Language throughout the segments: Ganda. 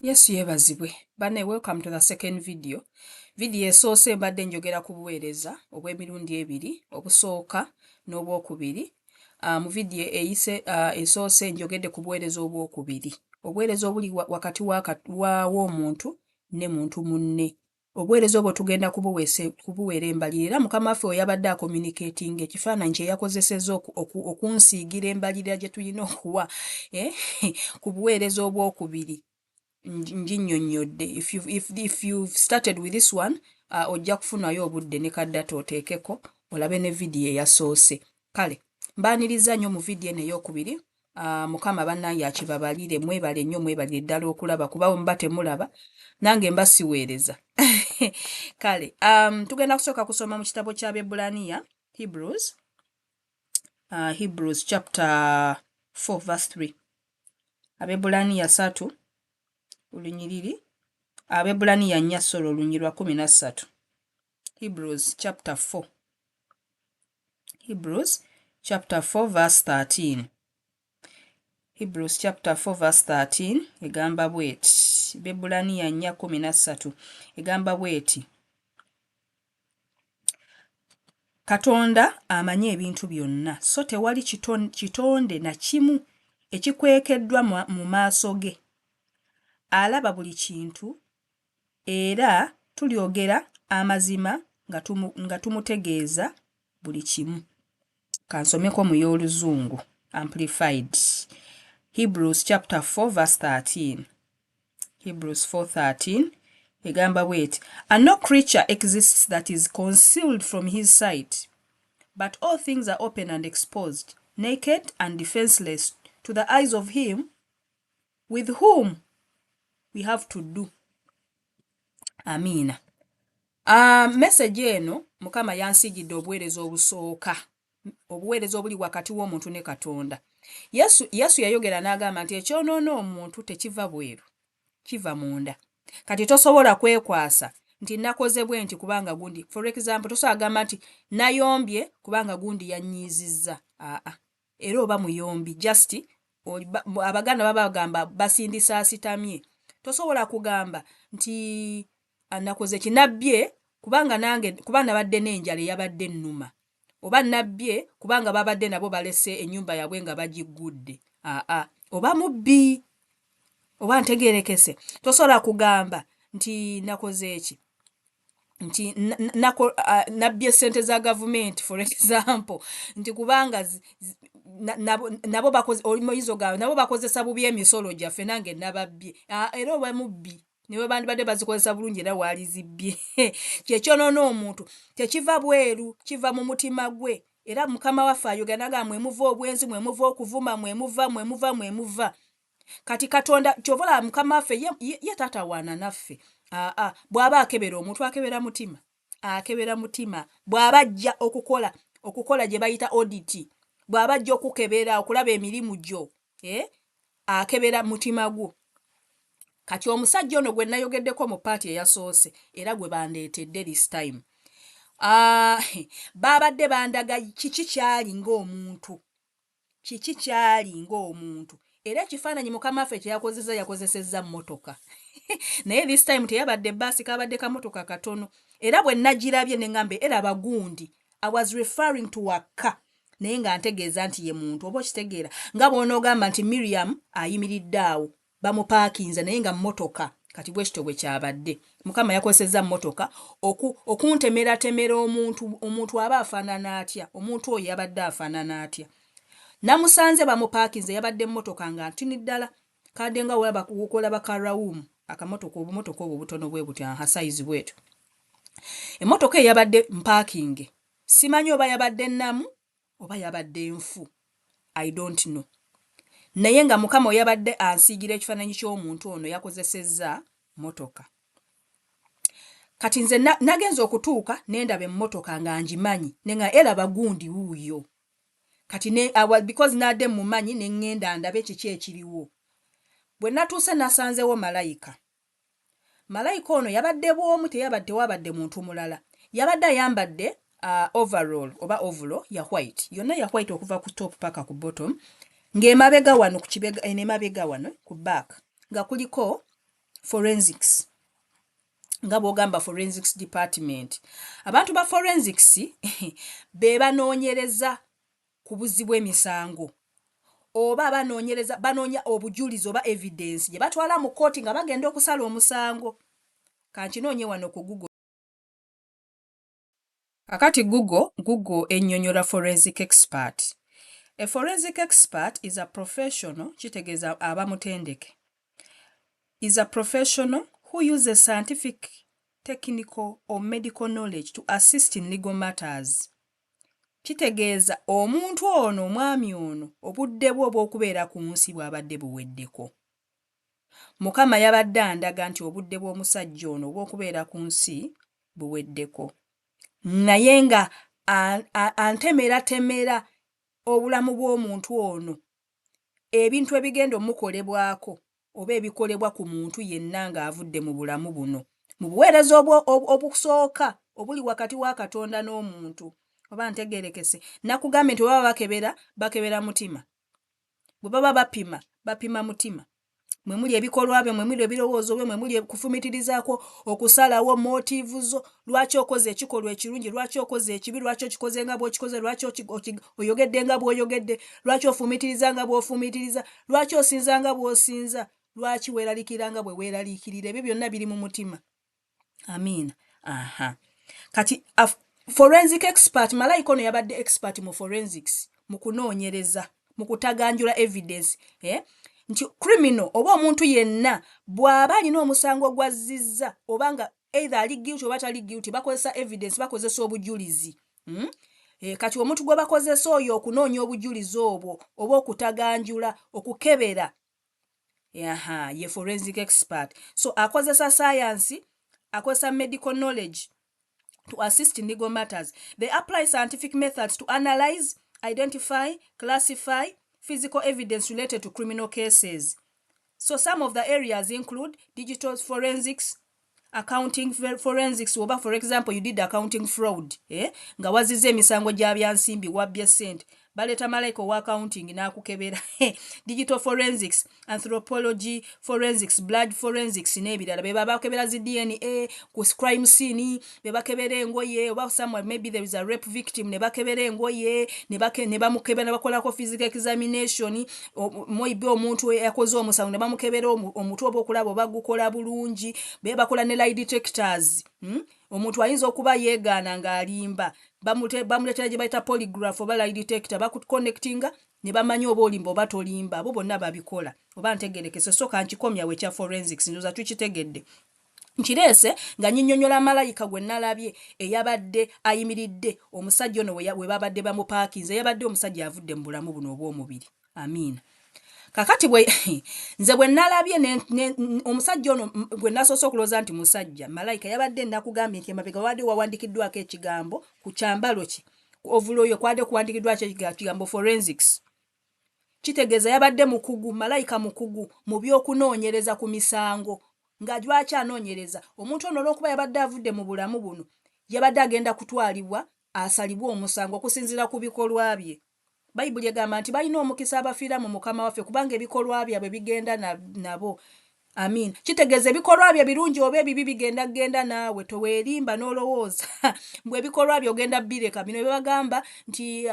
Yes, yebazibwe. Bane, welcome to the second video. Video esoose mbadde njogera ku buweereza obw'emirundi ebiri, obusooka n'obwokubiri. Mu video esoose njogedde ku buweereza obwokubiri. Obuweereza obuli wakati w'omuntu ne muntu munne. Obuweereza obwo tugenda kubuweera embalirira era Mukama waffe we yabadde acommunicating ekifaananyi kye yakozesezza okunsiigira embalirira gye tulina okuwa ku buweereza obwokubiri. Nginnyonnyodde if you've started with this one ojja kufunayo obudde ne kaddata oteekeko olabe ne vidiyo eyasoose. Kale mbaaniriza nnyo mu vidiyo eno ey'okubiri. Mukama bannange akibabalire, mwebale nnyo, mwebalire ddala okulaba kuba muba temulaba nange mba siweereza. Kale tugenda kusooka kusoma mu kitabo ky'Abebbulaniya, Hebrews chapter 4 verse 3. Abebbulaniya 3 olunyiriri, Abebbulaniya 4 olunyiriri lwa 13. Hebrews chapter 4. Hebrews chapter 4 verse 13. Hebrews chapter 4 verse 13 egamba bweti. Abebbulaniya 4:13 egamba bweti. Katonda amanyi ebintu byonna, so tewali kitonde na kimu ekikwekeddwa mu maaso ge. Alaba buli kintu era tulyogera amazima nga tumutegeeza buli kimu. Kansomeko mu y'Oluzungu Amplified. Hebrews chapter 4 verse 13. Hebrews 4:13 egamba bweti. And no creature exists that is concealed from his sight, but all things are open and exposed, naked and defenseless to the eyes of him with whom we have to do. Amina. Message eno Mukama yansigidde obuweereza obusooka, obuweereza obuli wakati w'omuntu ne Katonda. Yesu yayogera n'agamba nti ekyonoona omuntu tekiva bweru, kiva munda. Kati tosobola kwekwasa nti nakoze bwe nti kubanga gundi, for example tosobola gamba nti nayombye kubanga gundi yannyiizizza. Era oba muyombi, just Abaganda baba bagamba basindisa asitamye. Tosobola kugamba nti nakoze kinabbye kubanga nabadde n'enjala eyabadde nnuma, oba nabbye kubanga babadde nabo balese ennyumba yabwe nga bagiggudde. Oba mubbi, oba ntegeerekese. Tosobola kugamba nti nakoze eki, nti nabbye ssente za gavumenti, for example, nti kubanga nabo bakozesa bubi emisolo gyaffe nange nababbye. Era oba mubbi niwe bandibadde bazikozesa bulungi era waali zibbye. Kyekyonoona omuntu tekiva bweru, kiva mu mutima gwe. Era Mukama waffe ayogera n'agamba mwemuva obwenzi, mwemuva okuvuma, mwemuva. Kati Katonda kyovola Mukama waffe ye tatawaana naffe. Bw'aba akebera omuntu akebera mutima. Akebera mutima. Bw'aba ajja okukola gye bayita audit, bw'aba ajja okukebera okulaba emirimu gyo, akebera mutima gwo. Kati omusajja ono gwe nayogeddeko mu paati eyasoose era gwe bandeetedde this time. Babadde bandaga kiki kyali ng'omuntu. Kiki kyali ng'omuntu. Era ekifaananyi Mukama waffe kye yakozesezza mmotoka. Naye this time teyabadde bbaasi, kabadde kamotoka katono. Era bwe nagirabye ne ngambe era bagundi. I was referring to waka. Naye nga ntegeeza nti ye muntu. Oba okitegeera nga bw'onoogamba nti Miriam ayimiridde awo bamupaakinze naye nga mmotoka. Kati bwe kityo bwe kyabadde. Mukama yakozesezza mmotoka okuntemera omuntu aba afaanana atya, omuntu oyo yabadde afaanana atya. Namusanze bamupaakinze, yabadde mmotoka nga ntini ddala, kadde nga wolaba karawumu, akamotoka obumotoka obwo butono bwe butya, size bwetu. Emmotoka eyabadde mpaakinge, simanyi oba yabadde nnamu oba yabadde nfu, I don't know. Naye nga Mukama yabadde ansiigira ekifaananyi ky'omuntu ono yakozesezza mmotoka. Kati nze nagenza okutuuka nendaba emmotoka nga ngimanyi nenga era bagundi wuuyo. Kati because nadde mumanyi ne ngenda ndabe kiki ekiriwo. Bwe natuuse nasanzewo malayika. Malayika ono yabadde bw'omu, tewabadde muntu mulala. Yabadde ayambadde overall oba ovalo ya white. Yonna ya white okuva ku top paka ku bottom. Ng'emabega wano ku kibega, emabega wano ku back nga kuliko forensics nga bw'ogamba forensics department. Abantu ba forensics be banoonyereza ku buzzi bw'emisango oba banoonya obujulizi oba evidence gye batwala mu kkooti nga bagenda okusala omusango. Kankinoonye wano ku Google. Kakati Google ennyonnyola forensic expert. A forensic expert is a professional, kitegeeza aba mutendeke, is a professional who uses scientific, technical or medical knowledge to assist in legal matters. Kitegeeza omuntu ono omwami ono obudde bwe obw'okubeera ku nsi bw'abadde buweddeko. Mukama yabadde andaga nti obudde bw'omusajja ono obw'okubeera ku nsi buweddeko. Naye nga antemera obulamu bw'omuntu ono ebintu ebigenda omukolebwako oba ebikolebwa ku muntu yenna ng'avudde mu bulamu buno mu buweereza obusooka obuli wakati wa Katonda n'omuntu. Oba ntegeerekese nakugambe nti baba bakebera mutima, bwe baba bapima mutima, mwe muli ebikolwa bye, mwe muli ebirowoozo bye, mwe muli okufumitirizaako okusalawo motivu zo, lwaki okoze ekikolwa ekirungi, lwaki okoze ekibi, lwaki okikoze nga bw'okikoze, lwaki oyogedde nga bw'oyogedde, lwaki ofumitiriza nga bw'ofumitiriza, lwaki osinza nga bw'osinza, lwaki weeraliikirira nga bwe weeraliikirira. Ebyo byonna biri mu mutima. Amiina. Kati forensic expert, malayika ono yabadde expert mu forensics, mu kunoonyereza, mu kutaganjula evidence. Nti criminal oba omuntu yenna bw'aba alina omusango gw'azzizza oba nga either ali guilty oba tali guilty, bakozesa evidence, bakozesa obujulizi. Kati omuntu gwe bakozesa oyo okunoonya obujulizi obwo oba okutaganjula, okukebera, ye forensic expert. So akozesa science, akozesa medical knowledge to assist in legal matters. They apply scientific methods to analyze, identify, classify physical evidence related to criminal cases. So some of the areas include digital forensics, accounting forensics, oba for example you did accounting fraud, nga wazize emisango gya byansimbi wabbye ssente, baleta malayika wa accounting n'akukebera. Digital forensics, anthropology forensics, blood forensics n'ebirala be bakebera zi DNA ku crime scene, be bakebera engoye oba somewhere maybe there is a rape victim, ne bakebera engoye ne bamukebera bakolako physical examination, moibe omuntu yakoze omusango ne bamukebera omutwe oba okulaba oba gukola bulungi, be bakola ne lie detectors. Omuntu ayinza okuba yeegaana ng'alimba, bamuletera gye bayita polygraph oba lie detector, bakuconnectinga ne bamanya oba olimba oba tolimba. Abo bonna babikola. Oba ntegeerekese. So kankikomya we kya forensics, ndoza tukitegedde. Nkireese nga nnyonnyola malayika gwe nalabye eyabadde ayimiridde omusajja ono we babadde bamupaakinze, yabadde omusajja avudde mu bulamu buno obw'omubiri. Amiina. Kakati nze bwe nalabye omusajja ono gwe nasoose okulooza nti musajja, malayika yabadde nakugambye nti emabega wadde wawandikiddwako ekigambo ku kyambalo kye, ovulo oyo kwadde kuwandikiddwako ekigambo forensics. Kitegeeza yabadde mukugu, malayika mukugu mu by'okunoonyereza ku misango. Nga lwaki anoonyereza? Omuntu ono olw'okuba yabadde avudde mu bulamu buno, yabadde agenda kutwalibwa asalibwe omusango okusinziira ku bikolwa bye. Bayibuli egamba nti balina omukisa abafiira mu Mukama waffe kubanga ebikolwa byabwe bigenda nabo. Amiina. Kitegeeza ebikolwa bye birungi oba ebibi bigenda naawe, toweerimba n'olowooza mbwe ebikolwa bye ogenda bireka. Bino bye bagamba nti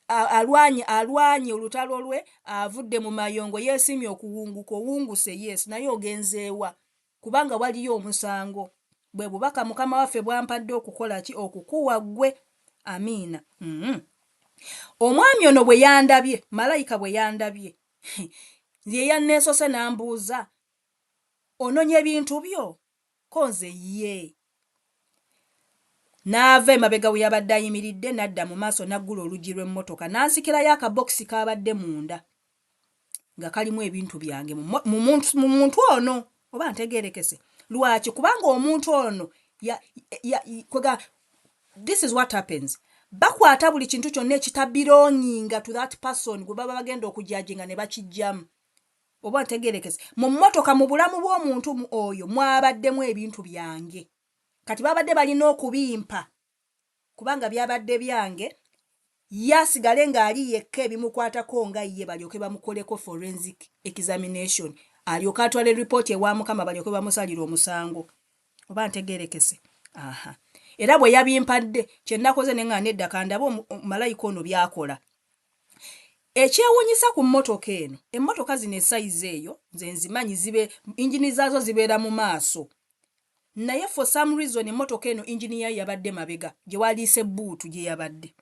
alwanye olutalo lwe avudde mu mayongo, yeesimye okuwunguka, owunguse yes, naye ogenzeewa kubanga waliyo omusango. Bwe bubaka Mukama waffe bwampadde okukola ki? Okukuwa ggwe. Amiina. Omwami ono bwe yandabye, malayika bwe yandabye, ye yanneesose n'ambuuza, ononye ebintu byo? Konze ye. N'ava emabega we yabadde ayimiridde, n'adda mu maaso n'aggula oluggi lw'emmotoka, n'ansikirayo akabokisi kaabadde munda nga kalimu ebintu byange mu muntu ono. Oba ntegeerekese. Lwaki? Kubanga omuntu ono this is what happens. Bakwata buli kintu kyonna ekitabironyinga to that person gwe baba bagenda okujajinga ne bakijjamu. Oba ntegeerekese. Mu mmotoka mu bulamu bw'omuntu oyo mwabaddemu ebintu byange. Kati babadde balina okubimpa kubanga byabadde byange, yasigale ng'ali yekka ebimukwatako nga ye balyoke bamukoleko forensic examination alyoka atwale report ewa Mukama balyoke bamusalira omusango. Oba ntegerekese. Aha. Era bwe yabimpadde kye nakoze ne nga nedda kandabo malayika ono byakola. Ekyewunyisa ku mmotoka eno, emmotoka zino esize eyo nze nzimanyi zibe injini zaazo zibeera mu maaso. Naye for some reason emmotoka eno injini yayo yabadde mabega gye waliise buutu gye yabadde.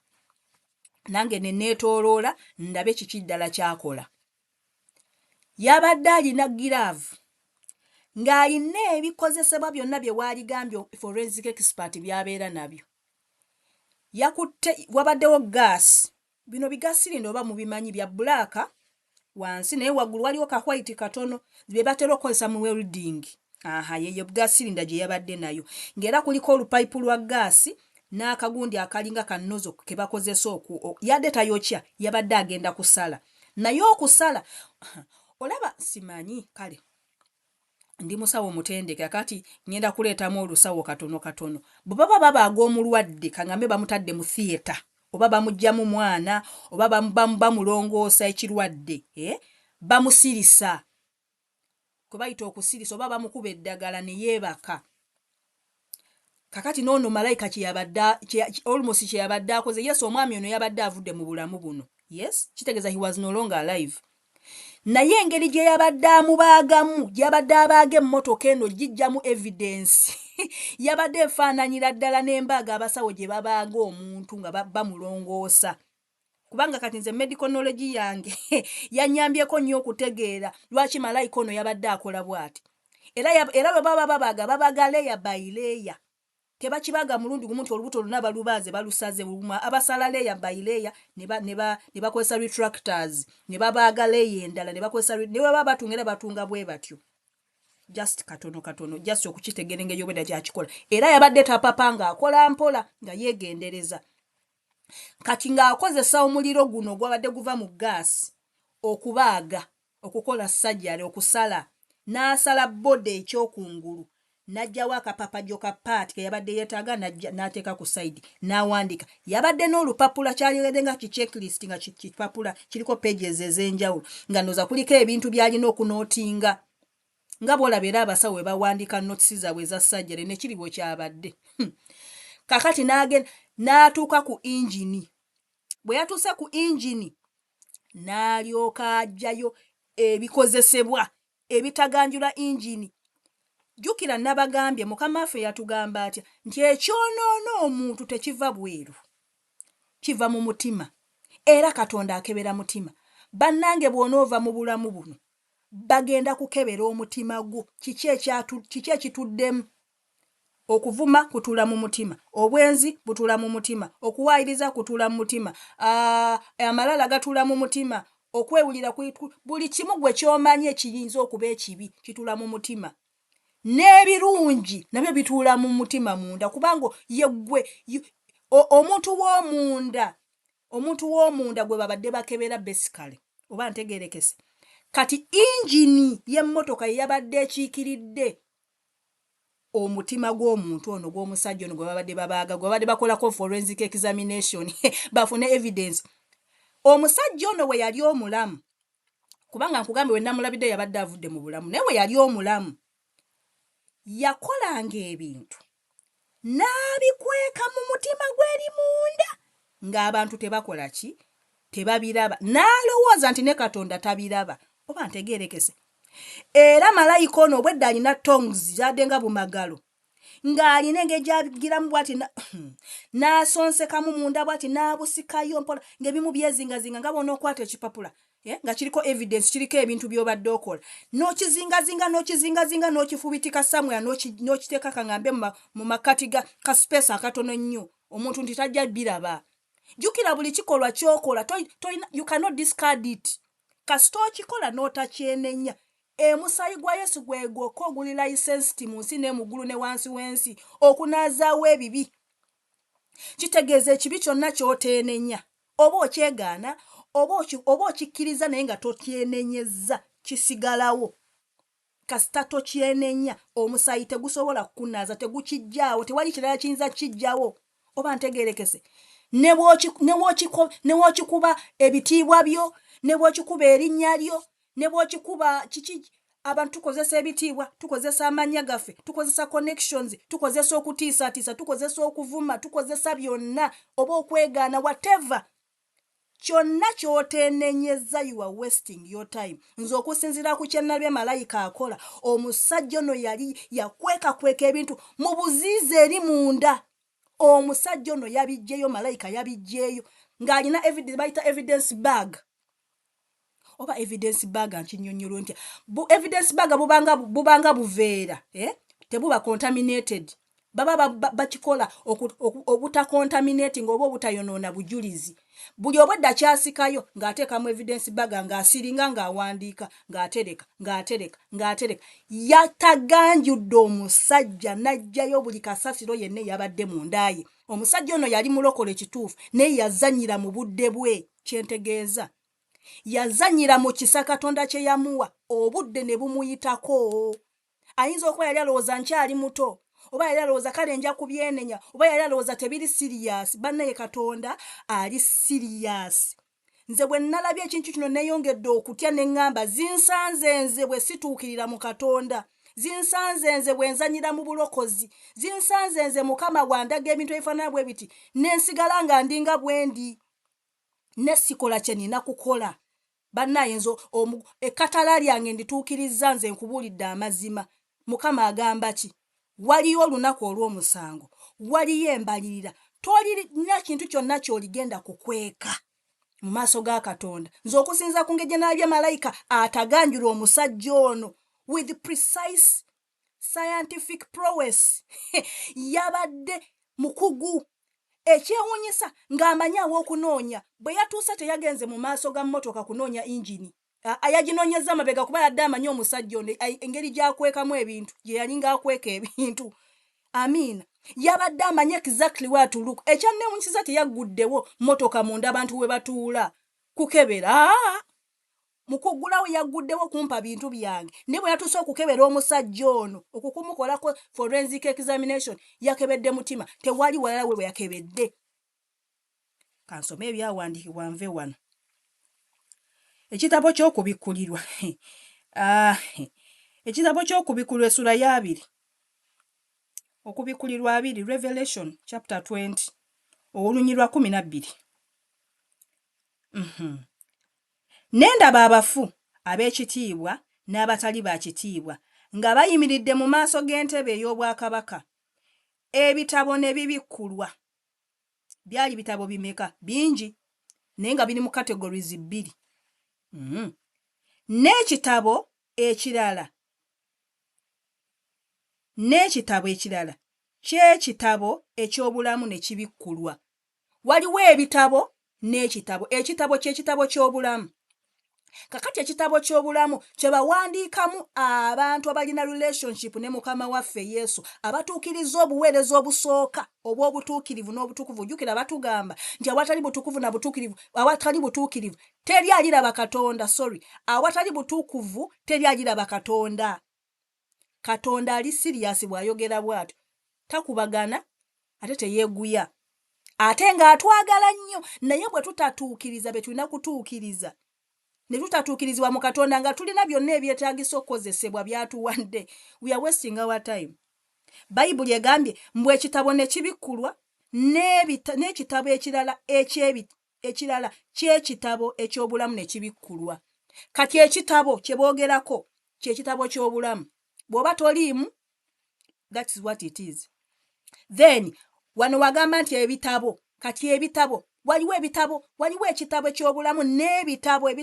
Nange ne neetooloola ndabe kiki ddala kyakola. Yabadde alina giraavu ng'alina ebikozesebwa byonna bye waaligambye forensic expert byabeera nabyo. Yakutte wabaddewo gaasi. Bino bigasirindo oba mubimanyi bya blaaka wansi naye waggulu waliwo ka white katono bye batera okukozesa mu welding. Aha, yeyo gasirinda gye yabadde nayo. Ng'era kuliko olupayipu lwa gaasi n'akagundi akalinga kannozo ke bakozesa yadde tayokya yabadde agenda kusala. Naye okusala olaba simanyi kale. Ndi musawo mutendeke akati ngenda kuleetamu olusawo katono. Bwe baba babaaga omulwadde kangambe bamutadde mu theater. Oba bamujjamu mwana oba bamulongoosa ekirwadde bamusirisa kubayita okusirisa oba bamukuba eddagala ne yeebaka. Kakati n'ono malayika almost kye yabadde akoze. Yes, omwami ono yabadde avudde mu bulamu buno. Yes, kitegeeza he was no longer alive. Naye engeri gye yabadde amubaagamu yabadde abaaga emmotoka eno gijjamu evidence. Yabadde efaananyira ddala n'embaaga abasawo gye babaaga omuntu nga bamulongoosa. Kubanga kati nze medical knowledge yange yannyambyeko nnyo okutegeera lwaki malayika ono yabadde akola bw'ati. Era bwe baba babaaga leya by leya. Tebakibaga mulundi gumu nti olubuto luna balubaaze balusaze buluma. Abasala leya by leya ne bakozesa retractors ne babaaga leya endala ne bakozesa ne baba batunga batunga bwe batyo. Just katono just okukitegeera engeri obwedda gyakikola. Era yabadde tapapanga akola mpola nga yeegendereza. Kati ng'akozesa omuliro guno gwabadde guva mu gaasi okubaaga okukola sajjale okusala n'asala bode ekyokungulu n'ajjawo akapapajo ka paati ke yabadde yeetaaga n'ateeka ku sayidi n'awandiika. Yabadde n'olupapula kyaliredde nga checklist nga kipapula kiriko pages ez'enjawulo nga nnoza kuliko ebintu by'alina okunootinga. Nga bw'olaba era abasawo we bawandiika notisi zaabwe eza sajjale ne kiri bwe kyabadde. Kakati n'atuuka ku injini. Bwe yatuuse ku injini n'alyoka ajjayo ebikozesebwa ebitaganjula injini. Jjukira nabagambye Mukama waffe yatugamba atya nti ekyonoona omuntu tekiva bweru, kiva mu mutima. Era Katonda akebera mutima. Bannange bw'onoova mu bulamu buno bagenda kukebera omutima gwo. Kiki ekituddemu? Okuvuma kutuula mu mutima, obwenzi butuula mu mutima, okuwaayiriza kutuula mu mutima, amalala gatuula mu mutima, okwewulira buli kimu gwe ky'omanyi ekiyinza okuba ekibi kituula mu mutima. N'ebirungi nabyo bituula mu mutima munda kubanga yeggwe omuntu w'omunda gwe babadde bakebera basically oba ntegeerekese. Kati injini y'emmotoka yabadde ekiikiridde omutima gw'omuntu ono gw'omusajja ono gwe babadde babaaga gwe babadde bakolako forensic examination bafune evidence. Omusajja ono we yali omulamu kubanga nkugambe we namulabidde yabadde avudde mu bulamu naye we yali omulamu yakolanga ebintu n'abikweka mu mutima gw'eri munda ng'abantu tebakola ki tebabiraba n'alowooza nti ne Katonda tabiraba oba ntegeerekese. Era malayika ono obwedda alina tongues zadde nga bumagalo ng'alina engeri gy'agiramu bw'ati n'asonsekamu munda bw'ati n'abusikayo mpola ng'ebimu byezingazinga nga bw'onookwata ekipapula nga kiriko evidence kiriko ebintu by'obadde okola n'okizingazinga n'okifubitika samwera n'okiteeka kangambe mu makati ka space akatono nnyo omuntu nti tajja biraba. Jjukira buli kikolwa ky'okola you cannot discard it. Kasita okikola n'otakyenenya emusaayi gwa Yesu gwegwokka oguli licensed mu nsi ne mu ggulu ne wansi w'ensi okunaazaawo ebibi. Kitegeeza ekibi kyonna ky'oteenenya oba okyegaana oba okikkiriza naye nga tokyenenyezza kisigalawo. Kasita tokyenenya omusaayi tegusobola kukunaaza tegukijjaawo tewali kirala kiyinza kijjawo oba ntegeerekese. Ne bw'okikuba ebitiibwa byo ne bw'okikuba erinnya lyo ne bw'okikuba kiki abantu tukozesa ebitiibwa, tukozesa amanya gaffe, tukozesa connections, tukozesa okutiisatiisa, tukozesa okuvuma, tukozesa byonna oba okwegaana whatever. Kyonna ky'oteenenyezza you are wasting your time. Nze okusinziira ku kye nnabye malayika akola, omusajja ono yali yakwekakweka ebintu mu buziizi eri munda. Omusajja ono yabiggyeyo, malayika yabiggyeyo ng'alina bayita evidence bag. Oba evidence bag nkinyonnyolwa ntya. Evidence bag bubanga buveera, tebuba contaminated. Baba bakikola obutacontaminating oba obutayonoona bujulizi. Buli obwedda kyasikayo ng'ateekamu evidence bag ng'asiringa ng'awandiika ng'atereka. Yataganjudde omusajja n'aggyayo buli kasasiro yenna yabadde mundaye. Omusajja ono yali mulokole kituufu naye yazanyira mu budde bwe. Kyentegeeza yazanyira mu kisa Katonda kye yamuwa, obudde ne bumuyitako. Ayinza okuba yali alowooza nkyali muto, oba yali alowooza kale nja kubyenenya, oba yali alowooza tebiri serious. Bannaye Katonda ali serious. Nze bwe nalabye ekintu kino neeyongedde okutya ne ŋŋamba zinsanze nze bwe situukirira mu Katonda. Zinsanze nze bwe nzanyira mu bulokozi. Zinsanze nze Mukama bw'andaga ebintu ebifaanana bwe biti n'ensigala nga ndinga bwe ndi. Nesikola kye nina kukola. Bannaye nze ekkatala lyange ndituukirizza, nze nkubuulidde amazima. Mukama agamba ki? Waliyo olunaku olw'omusango, waliyo embalirira. Tolina kintu kyonna ky'oligenda kukweka mu maaso ga Katonda. Nze okusinza ku ngeri gye nalabye malayika ataganjula omusajja ono with precise scientific prowess. Yabadde mukugu. Ekyewuunyisa ng'amanyi aw'okunoonya. Bwe yatuusa teyagenze mu maaso ga mmotoka kunoonya injini. Yaginoonyeza amabega kuba yadde amanyi omusajja ono engeri gy'akwekamu ebintu, gye yali ng'akweka ebintu. Amiina. Yabadde amanyi exactly where to look. Ekyanneewuunyisiza teyagguddewo mmotoka munda abantu we batuula kukebera. Mukuggulawo yagguddewo kumpa bintu byange. Naye bwe yatuusa okukebera omusajja ono okukumukolako forensic examination, yakebedde mutima. Tewali walala we yakebedde. Kansome ebyawandiikibwa nve wano. Ekitabo ky'okubikkulirwa. Ekitabo ky'okubikkulirwa essula ya 2. Okubikkulirwa 2, Revelation chapter 20, olunyi lwa 12. Nendaba abafu ab'ekitiibwa n'abatali ba kitiibwa nga bayimiridde mu maaso g'entebe ey'obwakabaka. Ebitabo ne bibikkulwa. Byali bitabo bimeka? Bingi, naye nga biri mu categories 2. N'ekitabo ekirala ky'ekitabo eky'obulamu ne kibikkulwa. Waliwo ebitabo n'ekitabo. Ekitabo ky'ekitabo ky'obulamu. Kakati ekitabo ky'obulamu kye bawandiikamu abantu abalina relationship ne Mukama waffe Yesu, abatuukiriza obuweereza obusooka obw'obutuukirivu n'obutukuvu. Jjukira batugamba nti awatali butukuvu na butuukirivu, awatali butuukirivu teri aliraba Katonda. Awatali butuukuvu teri aliraba Katonda. Katonda ali serious bw'ayogera bw'atyo. Takubagana ate teyeeguya. Ate ng'atwagala nnyo, naye bwe tutatuukiriza be tulina kutuukiriza, ne tutatuukirizibwa mu Katonda nga tulina byonna ebyetaagisa okukozesebwa byatuwadde, we are wasting our time. Bayibuli egambye mbwe ekitabo ne kibikkulwa n'ekitabo ekirala ky'ekitabo eky'obulamu ne kibikkulwa. Kati ekitabo kye boogerako ky'ekitabo ky'obulamu. Bw'oba toliimu, that is what it is. Then wano wagamba nti ebitabo. Kati ebitabo, waliwo ekitabo eky'obulamu n'ebitabo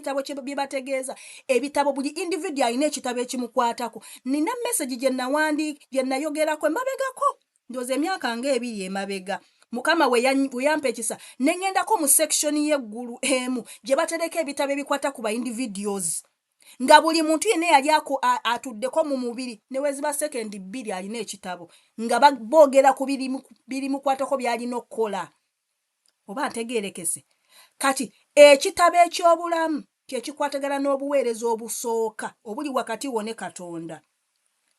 bye bategeeza. Ebitabo buli individual alina ekitabo ekimukwatako. Nina message gye nayogerako emabegako. Ndowooza emyaka nga 2 emabega. Mukama we yampa ekisa ne ngendako mu section y'eggulu emu gye batereka ebitabo ebikwata ku ba individuals. Nga buli muntu yenna yali atuddeko mu mubiri ne weziba sekendi 2 alina ekitabo nga boogera ku biri mukwatako by'alina okukola. Oba ntegeerekese. Kati ekitabo eky'obulamu kye kikwatagana n'obuweereza obusooka obuli wakati wo ne Katonda.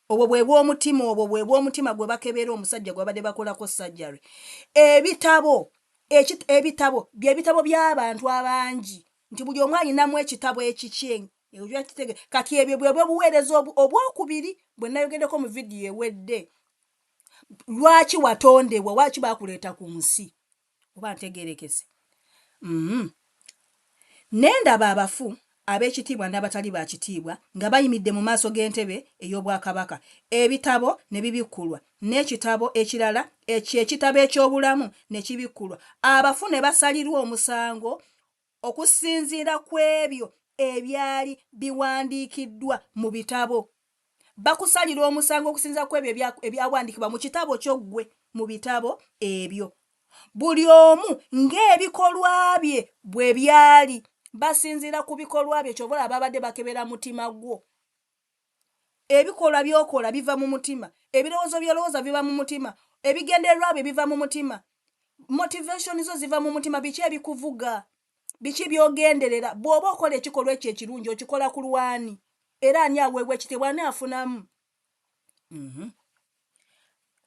Obwo bwe bw'omutima gwe bakebera omusajja gwe badde bakolako surgery. Ebitabo bye bitabo by'abantu abangi, nti buli omu alinamu ekitabo ekikye ojja kitege kati ebyo bwe buweereza obwokubiri bwe nayogeddeko mu vidiyo ewedde. Lwaki watondebwa, lwaki bakuleeta ku nsi? Oba ntegeerekese. Nendaba abafu ab'ekitiibwa n'abatali ba kitiibwa nga bayimidde mu maaso g'entebe ey'obwakabaka, ebitabo ne bibikkulwa, n'ekitabo ekirala ekitabo eky'obulamu ne kibikkulwa. Abafu ne basalirwa omusango okusinziira ku ebyo ebyali biwandiikiddwa mu bitabo. Bakusalira omusango okusinziira ku ebyo ebyawandiikibwa mu kitabo ky'oggwe, mu bitabo ebyo. Buli omu ng'ebikolwa bye bwe byali. Basinziira ku bikolwa bye, ky'obola ababadde bakebera mutima gwo. Ebikolwa by'okola biva mu mutima, ebirowoozo by'olowooza biva mu mutima, ebigendererwa bye biva mu mutima, motivation zo ziva mu mutima. Biki ebikuvuga? Biki by'ogenderera? Bw'oba okola ekikolwa ekyo ekirungi okikola ku lwani? Era ani aweebwa ekitiibwa, ani afunamu?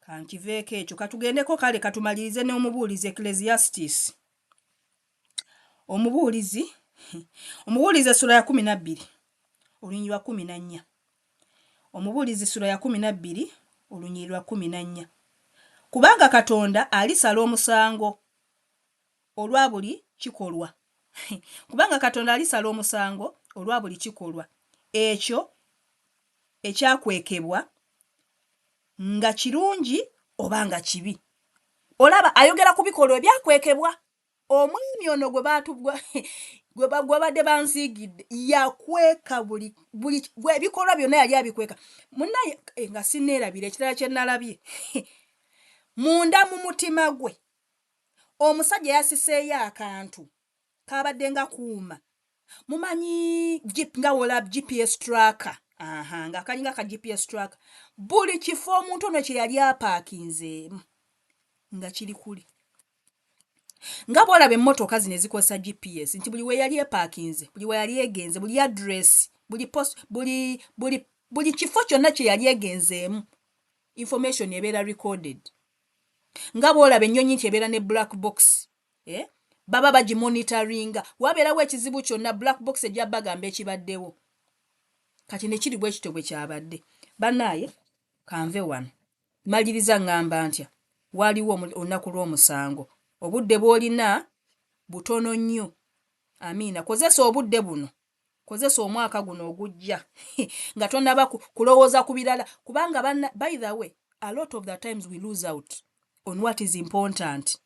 Kankiveeko ekyo, katugendeko kale katumalirize n'omubuulizi Ecclesiastes. Omubuulizi essula ya 12 olunyiriri lwa 14. Omubuulizi essula ya 12 olunyiriri lwa 14. Kubanga Katonda alisala omusango olwa buli kikolwa. Kubanga Katonda alisala omusango olwa buli kikolwa ekyo ekyakwekebwa, nga kirungi oba nga kibi. Olaba ayogera ku bikolwa ebyakwekebwa. Omwami ono gwe badde bansiigidde yakweka buli ebikolwa byonna yali abikweka. Munnaye nga sinneerabira ekirala kye nalabye. Munda mu mutima gwe omusajja yasiseeyo akantu kabadde nga kuuma. Mumanyi nga wola GPS tracker. Nga kalinga ka GPS tracker. Buli kifo omuntu ono kye yali apaakinzeemu nga kiri kuli. Nga bw'olaba emmotoka zino ezikosa GPS nti buli we yali epaakinze, buli we yali egenze, buli address, buli kifo kyonna kye yali egenzeemu, information ebeera recorded. Nga bw'olaba ennyonyi nti ebeera ne black box, baba bagimonitoringa. Wabeerawo ekizibu kyonna, black box ejja bagamba ekibaddewo. Kati ne kiri bwe kityo bwe kyabadde. Bannaaye kanve wano. Maliriza ngamba ntya? Waliwo olunaku lw'omusango. Obudde bw'olina butono nnyo. Amiina. Kozesa obudde buno. Kozesa omwaka guno ogujja. Nga tonnaba kulowooza ku birala. Kubanga by the way, a lot of the times we lose out on what is important.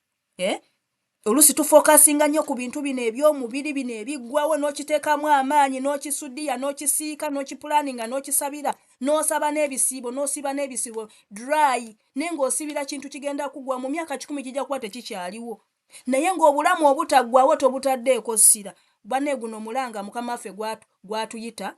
Oluusi tufokasinga nnyo ku bintu bino eby'omubiri bino ebiggwawo, n'okiteekamu amaanyi, n'okisudiya, n'okisiika, n'okipulaninga, n'okisabira, n'osaba n'ebisiibo, n'osiba n'ebisiibo dry, naye ng'osibira kintu kigenda kugwa mu myaka 10 kijja kuba tekikyaliwo. Naye ng'obulamu obutaggwawo tobutaddeeko ssira. Banne guno mulanga Mukama waffe gw'atuyita,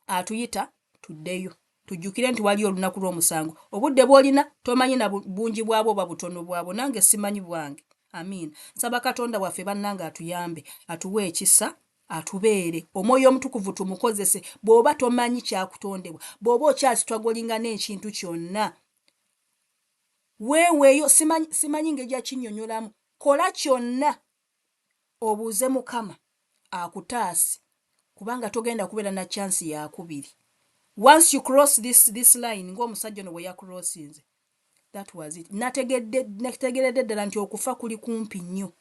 atuyita tuddeyo. Tujjukire nti wali olunaku lw'omusango. Obudde bw'olina tomanyi na bungi bwabwo oba butono bwabwo. Nange simanyi bwange. Amiina. Nsaba Katonda waffe bannange atuyambe, atuwe ekisa, atubeere. Omwoyo omutukuvu tumukozese. Bw'oba tomanyi kyakutondebwa, bw'oba okyasitwagolinga n'ekintu kyonna, weeweeyo, simanyi ngeri yakinnyonnyolamu. Kola kyonna obuuze Mukama akutaase, kubanga togenda kubeera na chance ya kubiri. Once you cross this line, ng'omusajja ono bwe yakrossinze, that was it. Nategeredde ddala nti okufa kuli kumpi nnyo.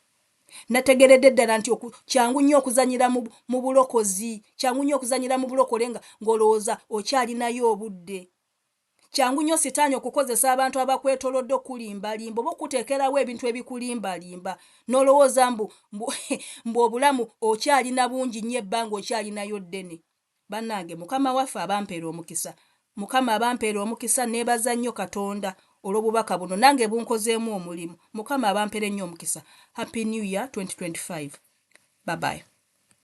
Nategeredde ddala nti kyangu nnyo okuzanyira mu bulokozi, kyangu nnyo okuzanyira mu bulokole ng'olowooza okyalinayo obudde. Kyangu nnyo sitaani okukozesa abantu abakwetolodde okulimbalimba oba okuteekerawo ebintu ebikulimbalimba, n'olowooza mbu obulamu okyalina bungi nnyo, ebbanga okyalinayo ddene. Bannange, Mukama waffe abampeera omukisa. Mukama abampeera omukisa, neebaza nnyo Katonda olw'obubaka buno, nange bunkozeemu omulimu. Mukama abampeera nnyo omukisa. Happy New Year 2025. Bye bye.